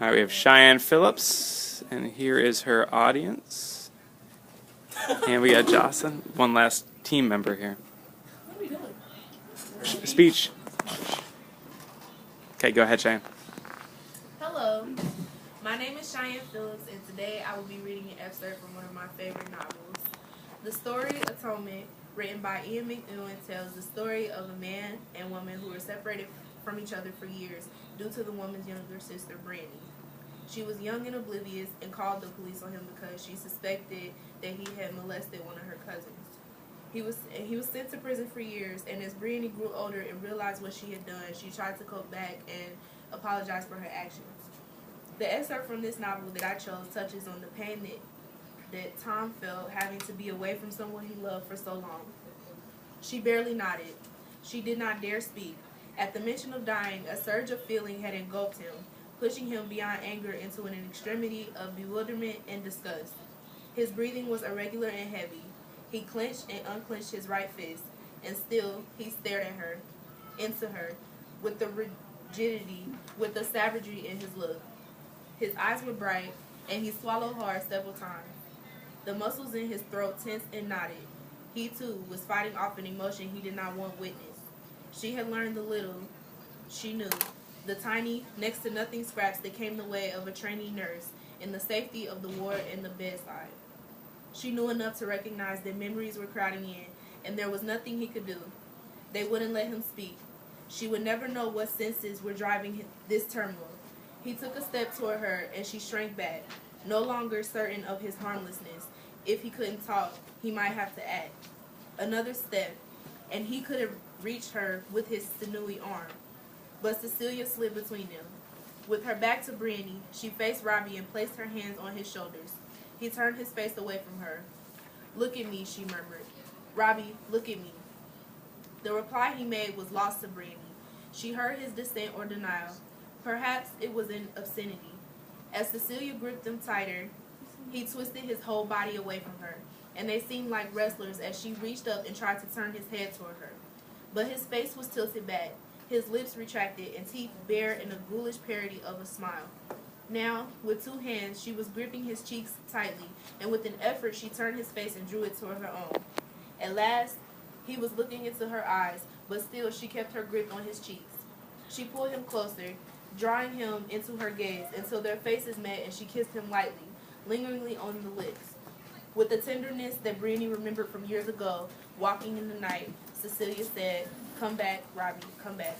All right, we have Chyanne Phillips, and here is her audience. And we got Jocelyn, one last team member here. What are we doing? Speech. Okay, go ahead, Chyanne. Hello, my name is Chyanne Phillips, and today I will be reading an excerpt from one of my favorite novels. The story Atonement, written by Ian McEwan, tells the story of a man and woman who were separated from each other for years due to the woman's younger sister, Brandy. She was young and oblivious and called the police on him because she suspected that he had molested one of her cousins. He was sent to prison for years, and as Brandy grew older and realized what she had done, she tried to go back and apologize for her actions. The excerpt from this novel that I chose touches on the pain that Tom felt having to be away from someone he loved for so long. She barely nodded. She did not dare speak. At the mention of dying, a surge of feeling had engulfed him, pushing him beyond anger into an extremity of bewilderment and disgust. His breathing was irregular and heavy. He clenched and unclenched his right fist, and still he stared at her, into her, with the rigidity, with the savagery in his look. His eyes were bright, and he swallowed hard several times. The muscles in his throat tensed and knotted. He, too, was fighting off an emotion he did not want witnessed. She had learned the little she knew, the tiny, next to nothing scraps that came the way of a trainee nurse in the safety of the ward and the bedside. She knew enough to recognize that memories were crowding in, and there was nothing he could do. They wouldn't let him speak. She would never know what senses were driving this turmoil. He took a step toward her, and she shrank back, no longer certain of his harmlessness. If he couldn't talk, he might have to act. Another step, and he could have reached her with his sinewy arm. But Cecilia slid between them. With her back to Brandy, she faced Robbie and placed her hands on his shoulders. He turned his face away from her. "Look at me," she murmured. "Robbie, look at me." The reply he made was lost to Brandy. She heard his dissent or denial. Perhaps it was an obscenity. As Cecilia gripped him tighter, he twisted his whole body away from her, and they seemed like wrestlers as she reached up and tried to turn his head toward her. But his face was tilted back, his lips retracted, and teeth bare in a ghoulish parody of a smile. Now, with two hands, she was gripping his cheeks tightly, and with an effort she turned his face and drew it toward her own. At last, he was looking into her eyes, but still she kept her grip on his cheeks. She pulled him closer, drawing him into her gaze until their faces met, and she kissed him lightly, lingeringly on the lips. With the tenderness that Brandy remembered from years ago, walking in the night, Cecilia said, "Come back, Robbie, come back."